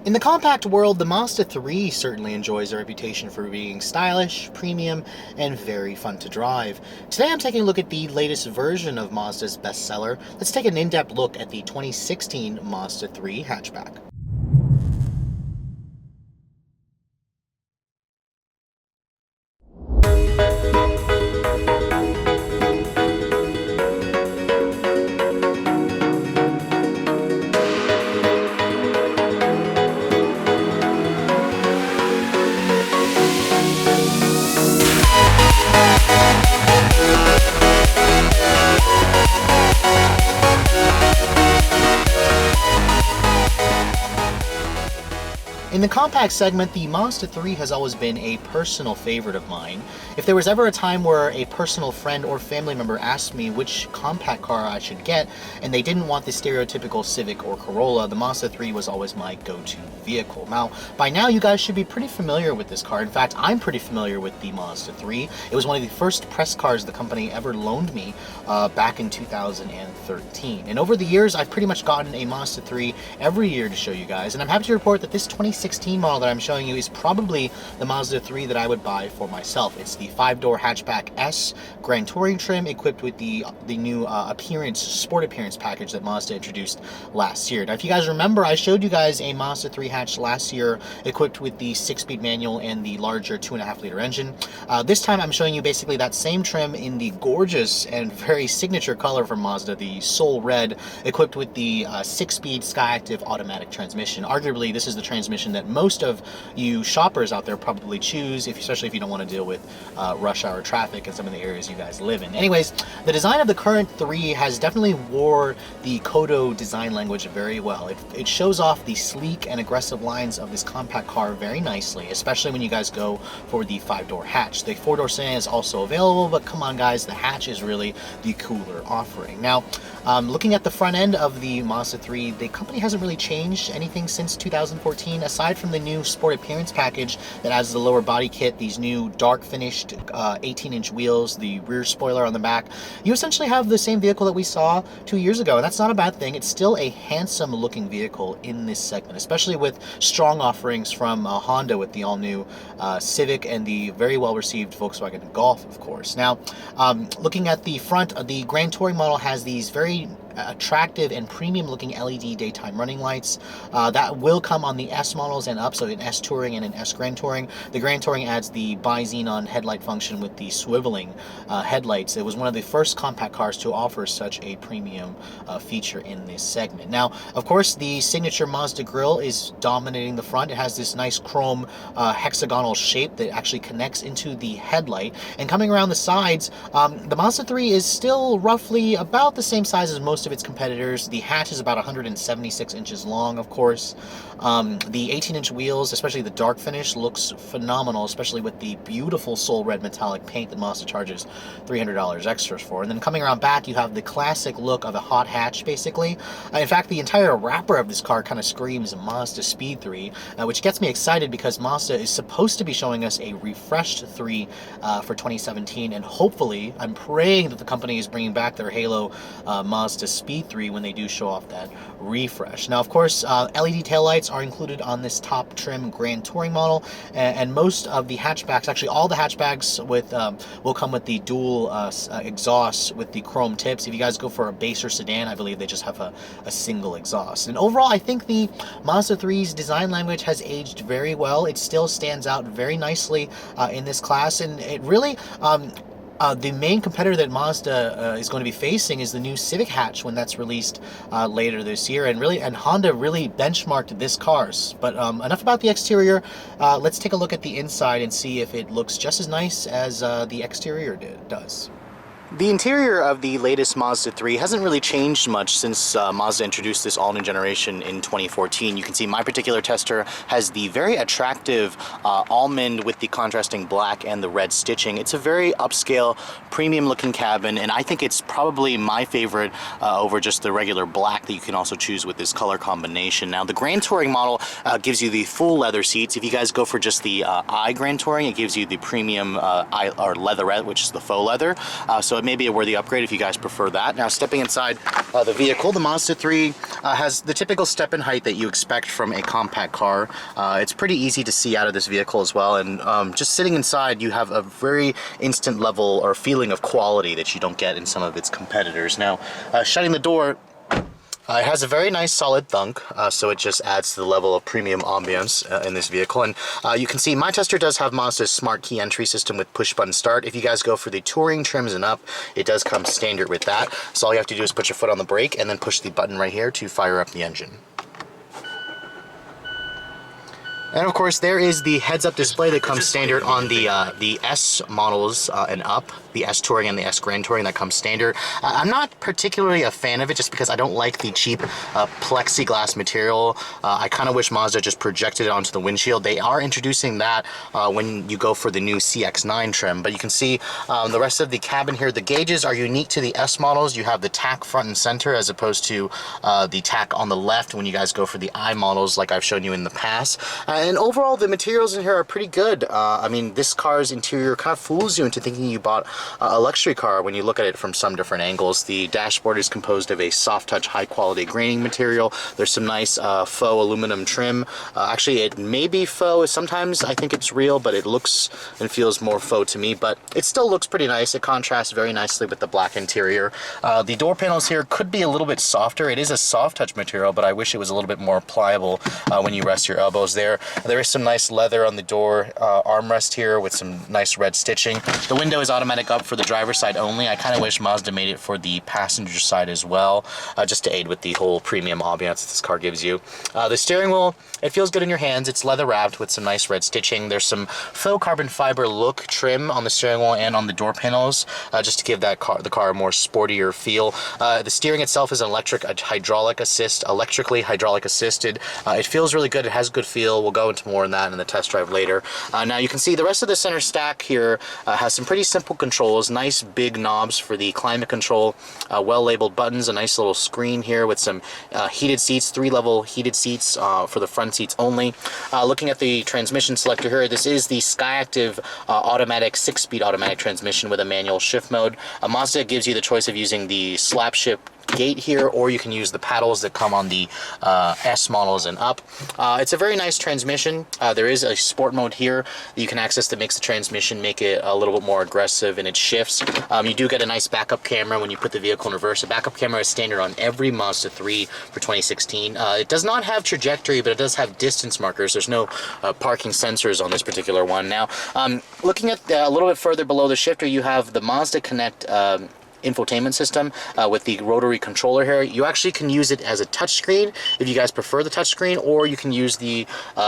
In the compact world, the Mazda 3 certainly enjoys a reputation for being stylish, premium, and very fun to drive. Today I'm taking a look at the latest version of Mazda's bestseller. Let's take an in-depth look at the 2016 Mazda 3 hatchback. In the compact segment, the Mazda 3 has always been a personal favorite of mine. If there was ever a time where a personal friend or family member asked me which compact car I should get, and they didn't want the stereotypical Civic or Corolla, the Mazda 3 was always my go-to vehicle. Now, by now you guys should be pretty familiar with this car. In fact, I'm pretty familiar with the Mazda 3. It was one of the first press cars the company ever loaned me back in 2013. And over the years, I've pretty much gotten a Mazda 3 every year to show you guys, and I'm happy to report that this 2016 model that I'm showing you is probably the Mazda 3 that I would buy for myself. It's the 5-door hatchback S Grand Touring trim equipped with the new sport appearance package that Mazda introduced last year. Now, if you guys remember, I showed you guys a Mazda 3 hatch last year equipped with the 6-speed manual and the larger 2.5-liter engine. This time I'm showing you basically that same trim in the gorgeous and very signature color from Mazda, the Soul Red, equipped with the 6-speed Skyactiv automatic transmission. Arguably, this is the transmission that most of you shoppers out there probably choose, especially if you don't want to deal with rush hour traffic in some of the areas you guys live in. Anyways, the design of the current 3 has definitely wore the Kodo design language very well. It shows off the sleek and aggressive lines of this compact car very nicely, especially when you guys go for the 5-door hatch. The 4-door sedan is also available, but come on guys, the hatch is really the cooler offering. Now, looking at the front end of the Mazda 3, the company hasn't really changed anything since 2014, aside from the new sport appearance package that adds the lower body kit, these new dark finished 18-inch wheels, the rear spoiler on the back. You essentially have the same vehicle that we saw 2 years ago, and that's not a bad thing. It's still a handsome looking vehicle in this segment, especially with strong offerings from Honda with the all-new Civic and the very well-received Volkswagen Golf, of course. Now, looking at the front, the Grand Touring model has these very attractive and premium looking LED daytime running lights that will come on the S models and up, so an S Touring and an S Grand Touring. The Grand Touring adds the bi-xenon headlight function with the swiveling headlights. It was one of the first compact cars to offer such a premium feature in this segment. Now, of course, the signature Mazda grille is dominating the front. It has this nice chrome hexagonal shape that actually connects into the headlight. And coming around the sides, the Mazda 3 is still roughly about the same size as most of its competitors. The hatch is about 176 inches long, of course. The 18-inch wheels, especially the dark finish, looks phenomenal, especially with the beautiful Soul Red metallic paint that Mazda charges $300 extras for. And then coming around back, you have the classic look of a hot hatch, basically. In fact, the entire wrapper of this car kind of screams Mazda Speed 3, which gets me excited because Mazda is supposed to be showing us a refreshed 3 for 2017, and hopefully, I'm praying that the company is bringing back their Halo Mazda Speed 3 when they do show off that refresh. Now, of course, LED taillights are included on this top trim Grand Touring model, and most of the hatchbacks, actually all the hatchbacks will come with the dual exhausts with the chrome tips. If you guys go for a baser sedan, I believe they just have a single exhaust. And overall, I think the Mazda 3's design language has aged very well. It still stands out very nicely in this class, and it really the main competitor that Mazda is going to be facing is the new Civic hatch when that's released later this year, and Honda really benchmarked this car. But enough about the exterior. Let's take a look at the inside and see if it looks just as nice as the exterior does. The interior of the latest Mazda 3 hasn't really changed much since Mazda introduced this all-new generation in 2014. You can see my particular tester has the very attractive almond with the contrasting black and the red stitching. It's a very upscale, premium-looking cabin, and I think it's probably my favorite over just the regular black that you can also choose with this color combination. Now, the Grand Touring model gives you the full leather seats. If you guys go for just the I Grand Touring, it gives you the premium or leatherette, which is the faux leather. So it may be a worthy upgrade if you guys prefer that. Now, stepping inside the vehicle, the Mazda 3 has the typical step-in height that you expect from a compact car. It's pretty easy to see out of this vehicle as well, and just sitting inside, you have a very instant level or feeling of quality that you don't get in some of its competitors. Now, shutting the door, it has a very nice solid thunk, so it just adds to the level of premium ambience in this vehicle. And you can see my tester does have Mazda's smart key entry system with push button start. If you guys go for the touring trims and up, it does come standard with that. So all you have to do is put your foot on the brake and then push the button right here to fire up the engine. And of course, there is the heads-up display that comes standard on the S models and up, the S Touring and the S Grand Touring that comes standard. I'm not particularly a fan of it just because I don't like the cheap plexiglass material. I kind of wish Mazda just projected it onto the windshield. They are introducing that when you go for the new CX-9 trim, but you can see the rest of the cabin here. The gauges are unique to the S models. You have the tack front and center as opposed to the tack on the left when you guys go for the I models like I've shown you in the past. And overall, the materials in here are pretty good. I mean, this car's interior kind of fools you into thinking you bought a luxury car when you look at it from some different angles. The dashboard is composed of a soft touch, high quality graining material. There's some nice faux aluminum trim. Actually, it may be faux. Sometimes I think it's real, but it looks and feels more faux to me. But it still looks pretty nice. It contrasts very nicely with the black interior. The door panels here could be a little bit softer. It is a soft touch material, but I wish it was a little bit more pliable when you rest your elbows there. There is some nice leather on the door armrest here with some nice red stitching. The window is automatic up for the driver's side only. I kind of wish Mazda made it for the passenger side as well, just to aid with the whole premium ambiance this car gives you. The steering wheel, it feels good in your hands. It's leather wrapped with some nice red stitching. There's some faux carbon fiber look trim on the steering wheel and on the door panels, just to give the car a more sportier feel. The steering itself is an hydraulic assist, electrically hydraulic assisted. It feels really good. It has a good feel. We'll go into more on that in the test drive later. Now you can see the rest of the center stack here has some pretty simple controls, nice big knobs for the climate control, well labeled buttons, a nice little screen here with some heated seats, 3-level heated seats for the front seats only. Looking at the transmission selector here, this is the Skyactiv automatic 6-speed automatic transmission with a manual shift mode. Mazda gives you the choice of using the slap shift gate here, or you can use the paddles that come on the S models and up. It's a very nice transmission. There is a sport mode here that you can access that makes the transmission make it a little bit more aggressive in its shifts. You do get a nice backup camera when you put the vehicle in reverse. A backup camera is standard on every Mazda 3 for 2016. It does not have trajectory, but it does have distance markers. There's no parking sensors on this particular one. Now, looking at a little bit further below the shifter, you have the Mazda Connect infotainment system with the rotary controller here. You actually can use it as a touchscreen if you guys prefer the touchscreen, or you can use the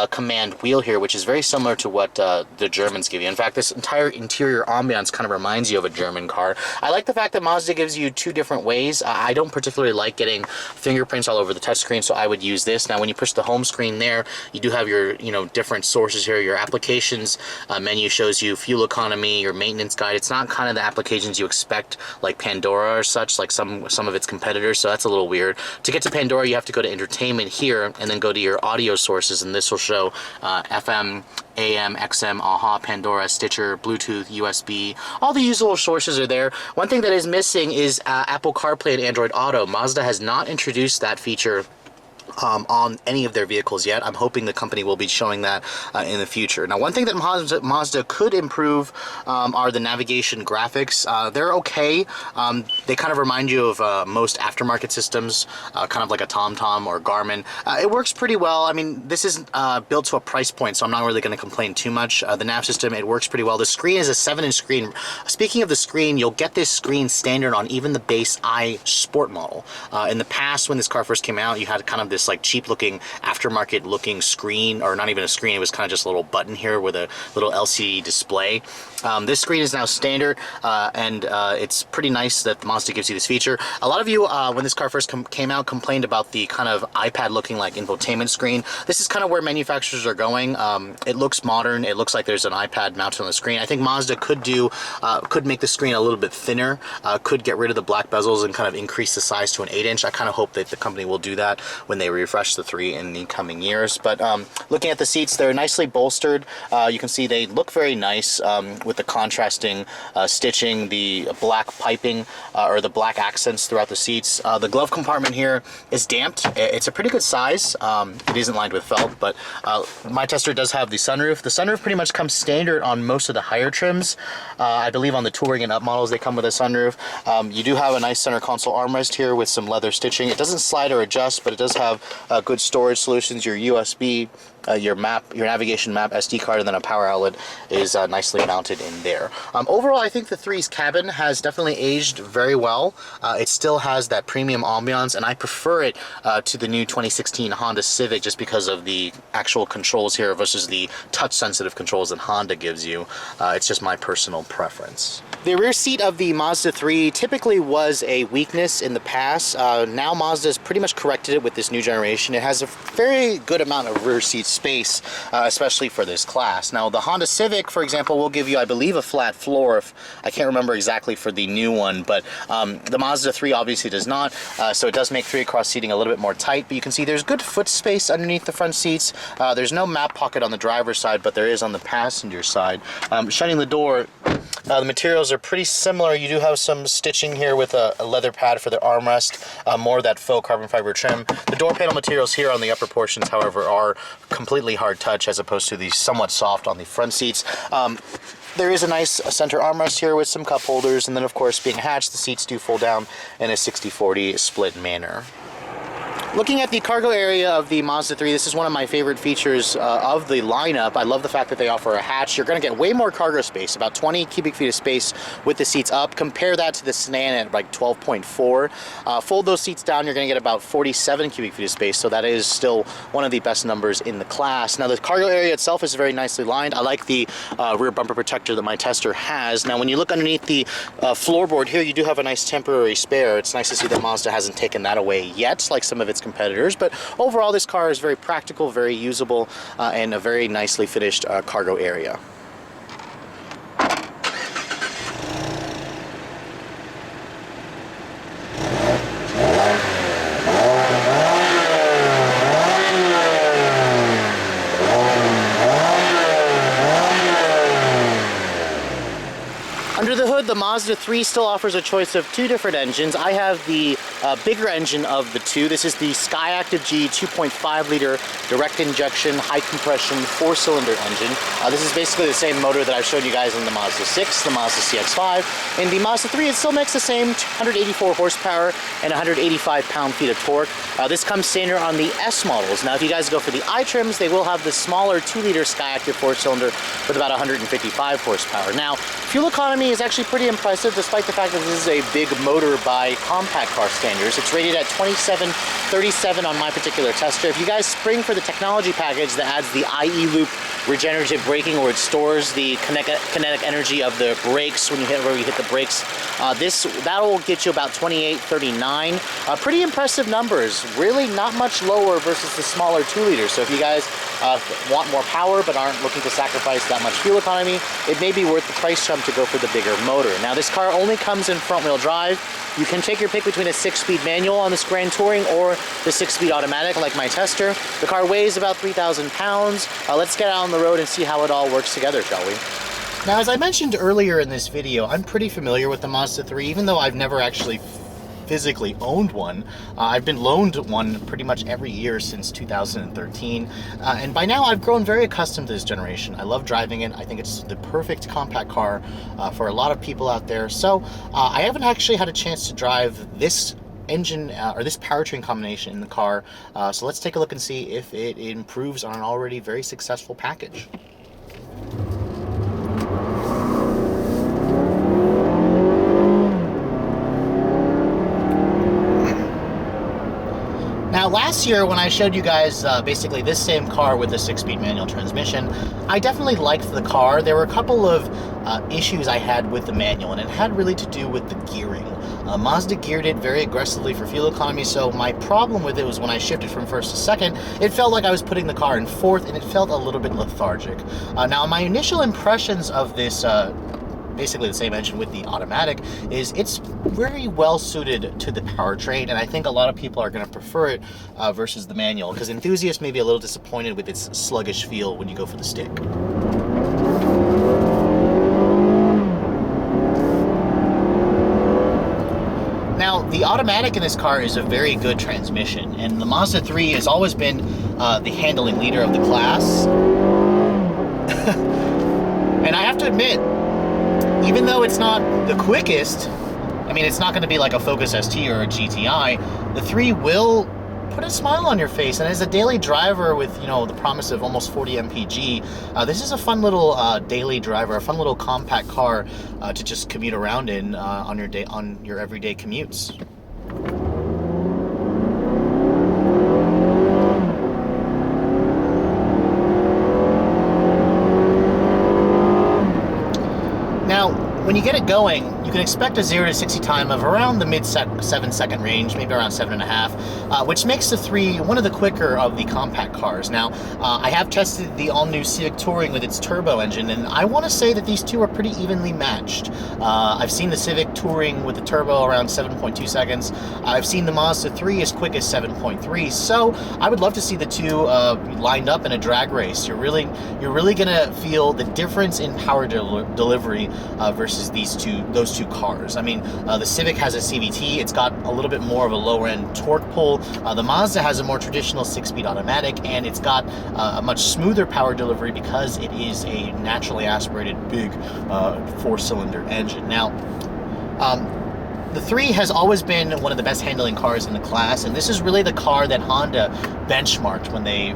command wheel here, which is very similar to what the Germans give you. In fact, this entire interior ambiance kind of reminds you of a German car. I like the fact that Mazda gives you 2 different ways. I don't particularly like getting fingerprints all over the touchscreen, so I would use this. Now, when you push the home screen there, you do have your different sources here. Your applications menu shows you fuel economy, your maintenance guide. It's not kind of the applications you expect, like Pandora or such, like some of its competitors, so that's a little weird. To get to Pandora, you have to go to entertainment here and then go to your audio sources, and this will show FM, AM, XM, AHA, Pandora, Stitcher, Bluetooth, USB. All the usual sources are there. One thing that is missing is Apple CarPlay and Android Auto. Mazda has not introduced that feature on any of their vehicles yet. I'm hoping the company will be showing that in the future. Now, one thing that Mazda could improve are the navigation graphics. They're okay. They kind of remind you of most aftermarket systems, kind of like a TomTom or Garmin. It works pretty well. I mean, this is built to a price point, so I'm not really going to complain too much. The nav system, it works pretty well. The screen is a 7-inch screen. Speaking of the screen, you'll get this screen standard on even the base I Sport model. In the past, when this car first came out, you had kind of this like cheap looking aftermarket looking screen, or not even a screen, it was kind of just a little button here with a little LCD display. This screen is now standard, and it's pretty nice that Mazda gives you this feature. A lot of you, when this car first came out, complained about the kind of iPad looking like infotainment screen. This is kind of where manufacturers are going. It looks modern. It looks like there's an iPad mounted on the screen. I think Mazda could make the screen a little bit thinner, could get rid of the black bezels and kind of increase the size to an 8-inch. I kind of hope that the company will do that when they refresh the 3 in the coming years. But looking at the seats, they're nicely bolstered. You can see they look very nice with the contrasting stitching, the black piping or the black accents throughout the seats. The glove compartment here is damped. It's a pretty good size. It isn't lined with felt, but my tester does have the sunroof. The sunroof pretty much comes standard on most of the higher trims. I believe on the touring and up models they come with a sunroof. You do have a nice center console armrest here with some leather stitching. It doesn't slide or adjust, but it does have good storage solutions. Your USB, your navigation map, SD card, and then a power outlet is nicely mounted in there. Overall, I think the 3's cabin has definitely aged very well. It still has that premium ambiance, and I prefer it to the new 2016 Honda Civic just because of the actual controls here versus the touch-sensitive controls that Honda gives you. It's just my personal preference. The rear seat of the Mazda 3 typically was a weakness in the past. Now Mazda's pretty much corrected it with this new generation. It has a very good amount of rear seat space, especially for this class. Now the Honda Civic, for example, will give you, I believe, a flat floor. If I can't remember exactly for the new one, but the Mazda 3 obviously does not, so it does make 3 across seating a little bit more tight, but you can see there's good foot space underneath the front seats. There's no map pocket on the driver's side, but there is on the passenger side. Shutting the door, the materials are pretty similar. You do have some stitching here with a leather pad for the armrest, more of that faux carbon fiber trim. The door panel materials here on the upper portions, however, are completely hard touch as opposed to the somewhat soft on the front seats. There is a nice center armrest here with some cup holders, and then of course, being hatched, the seats do fold down in a 60-40 split manner. Looking at the cargo area of the Mazda 3, this is one of my favorite features of the lineup. I love the fact that they offer a hatch. You're going to get way more cargo space, about 20 cubic feet of space with the seats up. Compare that to the sedan at like 12.4. Fold those seats down, you're going to get about 47 cubic feet of space, so that is still one of the best numbers in the class. Now the cargo area itself is very nicely lined. I like the rear bumper protector that my tester has. Now when you look underneath the floorboard here, you do have a nice temporary spare. It's nice to see that Mazda hasn't taken that away yet, like some of its competitors, but overall this car is very practical, very usable, and a very nicely finished cargo area. Under the hood, the Mazda 3 still offers a choice of 2 different engines. I have the bigger engine of the 2. This is the Skyactiv G 2.5 liter direct injection, high compression, 4-cylinder engine. This is basically the same motor that I've shown you guys in the Mazda 6, the Mazda CX-5. In the Mazda 3, it still makes the same 184 horsepower and 185 pound-feet of torque. This comes standard on the S models. Now, if you guys go for the I trims, they will have the smaller 2-liter Skyactiv 4-cylinder with about 155 horsepower. Now, fuel economy is actually pretty impressive, despite the fact that this is a big motor by compact car standards. It's rated at 2737 on my particular tester. If you guys spring for the technology package that adds the IE Loop regenerative braking, where it stores the kinetic energy of the brakes when you hit the brakes, that will get you about 2839. Pretty impressive numbers. Really not much lower versus the smaller 2-liter. So if you guys want more power but aren't looking to sacrifice that much fuel economy, it may be worth the price jump to go for the bigger motor. Now this car only comes in front-wheel drive. You can take your pick between a 6-speed manual on this Grand Touring or the 6-speed automatic like my tester. The car weighs about 3,000 pounds. Let's get out on the road and see how it all works together, shall we? Now, as I mentioned earlier in this video, I'm pretty familiar with the Mazda 3, even though I've never actually physically owned one. I've been loaned one pretty much every year since 2013, and by now I've grown very accustomed to this generation. I love driving it. I think it's the perfect compact car for a lot of people out there. So I haven't actually had a chance to drive this engine or this powertrain combination in the car, so let's take a look and see if it improves on an already very successful package. Now last year when I showed you guys basically this same car with a 6-speed manual transmission, I definitely liked the car. There were a couple of issues I had with the manual, and it had really to do with the gearing. Mazda geared it very aggressively for fuel economy, so my problem with it was when I shifted from first to second, it felt like I was putting the car in fourth, and it felt a little bit lethargic. Now my initial impressions of this basically the same engine with the automatic, is it's very well suited to the powertrain, and I think a lot of people are going to prefer it versus the manual, because enthusiasts may be a little disappointed with its sluggish feel when you go for the stick. Now, the automatic in this car is a very good transmission, and the Mazda 3 has always been the handling leader of the class. And I have to admit, even though it's not the quickest, I mean, it's not going to be like a Focus ST or a GTI, the 3 will put a smile on your face. And as a daily driver with, you know, the promise of almost 40 mpg, this is a fun little daily driver, a fun little compact car to just commute around in on your everyday commutes. Now, when you get it going, you can expect a 0 to 60 time of around the mid 7-second range, maybe around 7.5, which makes the 3 one of the quicker of the compact cars. Now, I have tested the all-new Civic Touring with its turbo engine, and I want to say that these two are pretty evenly matched. I've seen the Civic Touring with the turbo around 7.2 seconds. I've seen the Mazda 3 as quick as 7.3, so I would love to see the two lined up in a drag race. You're really gonna feel the difference in power delivery versus those two cars. I mean, the Civic has a CVT. It's got a little bit more of a lower end torque pull. The Mazda has a more traditional 6-speed automatic, and it's got a much smoother power delivery because it is a naturally aspirated big 4-cylinder engine. Now, the 3 has always been one of the best handling cars in the class, and this is really the car that Honda benchmarked when they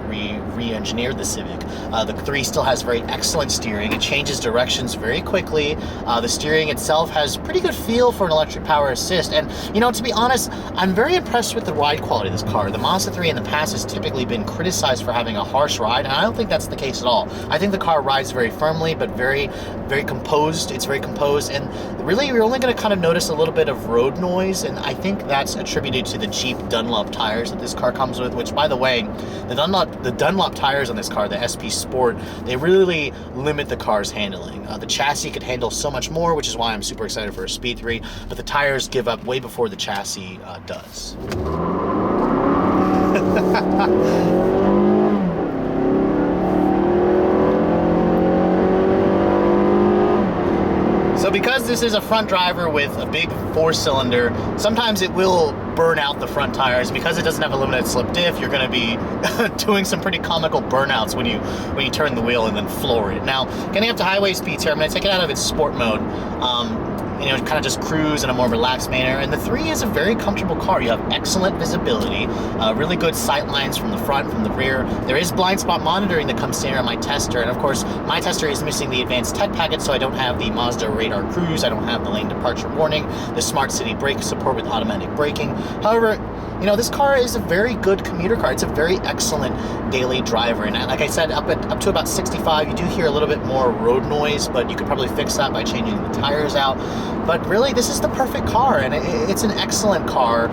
re-engineered the Civic. The 3 still has very excellent steering. It changes directions very quickly. The steering itself has pretty good feel for an electric power assist, and, you know, to be honest, I'm very impressed with the ride quality of this car. The Mazda 3 in the past has typically been criticized for having a harsh ride, and I don't think that's the case at all. I think the car rides very firmly, but very, very composed. It's very composed, and really you're only going to kind of notice a little bit of road noise, and I think that's attributed to the cheap Dunlop tires that this car comes with, which, by the way, the Dunlop tires on this car, the SP Sport, they really limit the car's handling. The chassis could handle so much more, which is why I'm super excited for a Speed 3, but the tires give up way before the chassis does. So because this is a front driver with a big 4-cylinder, sometimes it will burn out the front tires. Because it doesn't have a limited slip diff, you're going to be doing some pretty comical burnouts when you turn the wheel and then floor it. Now, getting up to highway speeds here, I'm going to take it out of its sport mode. You know, kind of just cruise in a more relaxed manner. And the 3 is a very comfortable car. You have excellent visibility, really good sight lines from the front, from the rear. There is blind spot monitoring that comes standard on my tester, and of course, my tester is missing the advanced tech package, so I don't have the Mazda radar cruise, I don't have the lane departure warning, the smart city brake support with automatic braking. However, you know, this car is a very good commuter car. It's a very excellent daily driver, and like I said, up to about 65, you do hear a little bit more road noise, but you could probably fix that by changing the tires out. But really, this is the perfect car, and it's an excellent car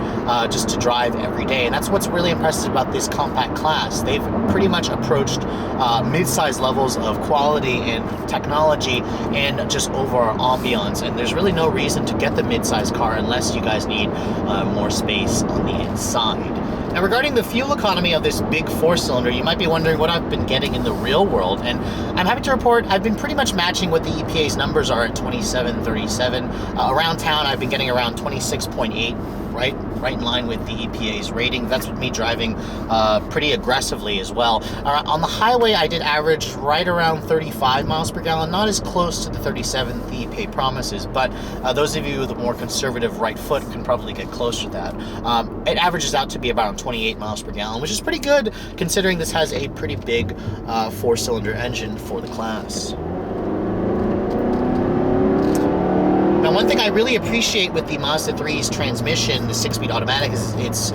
just to drive every day. And that's what's really impressive about this compact class. They've pretty much approached mid-size levels of quality and technology and just overall ambiance. And there's really no reason to get the mid-size car unless you guys need more space on the inside. Now, regarding the fuel economy of this big 4-cylinder, you might be wondering what I've been getting in the real world, and I'm happy to report I've been pretty much matching what the EPA's numbers are at 2737. Around town, I've been getting around 26.8, right in line with the EPA's rating. That's with me driving pretty aggressively as well. On the highway, I did average right around 35 miles per gallon, not as close to the 37 the EPA promises, but those of you with a more conservative right foot can probably get closer to that. It averages out to be about 28 miles per gallon, which is pretty good considering this has a pretty big 4-cylinder engine for the class. Now, one thing I really appreciate with the Mazda 3's transmission, the 6-speed automatic, is its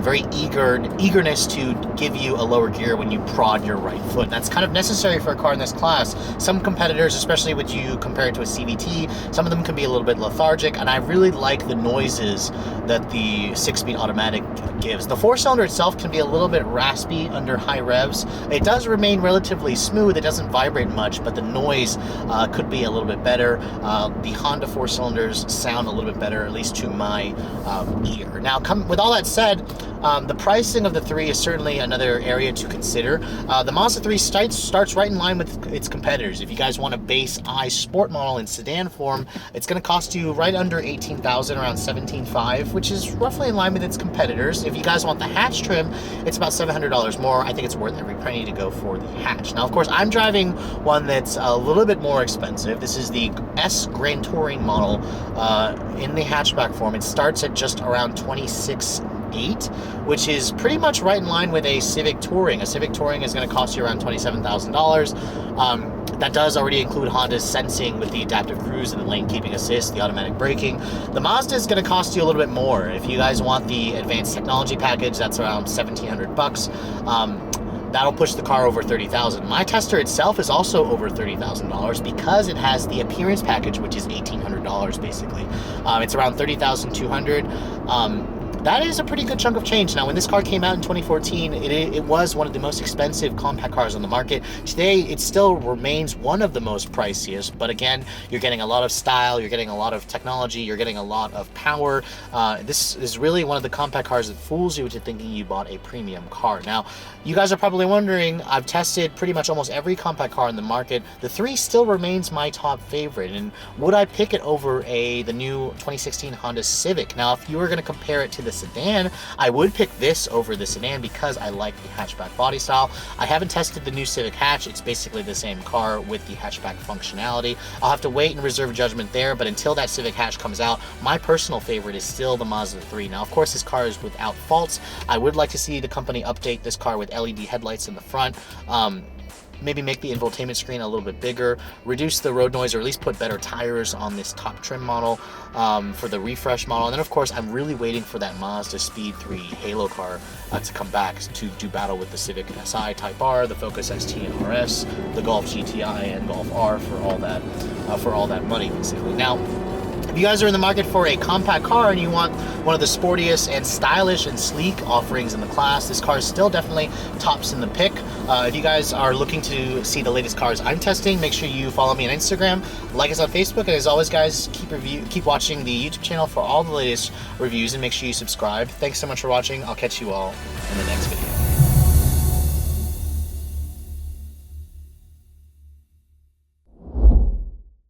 very eagerness to give you a lower gear when you prod your right foot. That's kind of necessary for a car in this class. Some competitors, especially when you compare it to a CVT, some of them can be a little bit lethargic, and I really like the noises that the 6-speed automatic gives. The 4-cylinder itself can be a little bit raspy under high revs. It does remain relatively smooth, it doesn't vibrate much, but the noise could be a little bit better. The Honda 4-cylinders sound a little bit better, at least to my ear. Now, with all that said, the pricing of the 3 is certainly another area to consider. The Mazda 3 starts right in line with its competitors. If you guys want a base I sport model in sedan form, it's going to cost you right under $18,000, around $17,500, which is roughly in line with its competitors. If you guys want the hatch trim, it's about $700 more. I think it's worth every penny to go for the hatch. Now, of course, I'm driving one that's a little bit more expensive. This is the S Grand Touring model in the hatchback form. It starts at just around $26,800, which is pretty much right in line with a Civic Touring. A Civic Touring is going to cost you around $27,000. That does already include Honda's sensing with the adaptive cruise and the lane keeping assist, the automatic braking. The Mazda is going to cost you a little bit more. If you guys want the advanced technology package, that's around $1,700. That'll push the car over $30,000. My Tester itself is also over $30,000 because it has the appearance package, which is $1,800 basically. It's around $30,200. That is a pretty good chunk of change. Now, when this car came out in 2014, it was one of the most expensive compact cars on the market. Today, it still remains one of the most priciest, but again, you're getting a lot of style, you're getting a lot of technology, you're getting a lot of power. This is really one of the compact cars that fools you into thinking you bought a premium car. Now, you guys are probably wondering, I've tested pretty much almost every compact car in the market. The 3 still remains my top favorite, and would I pick it over the new 2016 Honda Civic? Now, if you were going to compare it to the sedan, I would pick this over the sedan because I like the hatchback body style. I haven't tested the new Civic hatch. It's basically the same car with the hatchback functionality. I'll have to wait and reserve judgment there, but until that Civic hatch comes out, my personal favorite is still the Mazda 3. Now, of course, this car is without faults. I would like to see the company update this car with LED headlights in the front. Maybe make the infotainment screen a little bit bigger, reduce the road noise, or at least put better tires on this top trim model for the refresh model. And then, of course, I'm really waiting for that Mazda Speed 3 Halo car to come back to do battle with the Civic Si Type R, the Focus ST and RS, the Golf GTI and Golf R for all that money, basically. Now, if you guys are in the market for a compact car and you want one of the sportiest and stylish and sleek offerings in the class, this car is still definitely tops in the pick. If you guys are looking to see the latest cars I'm testing, make sure you follow me on Instagram, like us on Facebook, and as always, guys, keep watching the YouTube channel for all the latest reviews, and make sure you subscribe. Thanks so much for watching. I'll catch you all in the next video.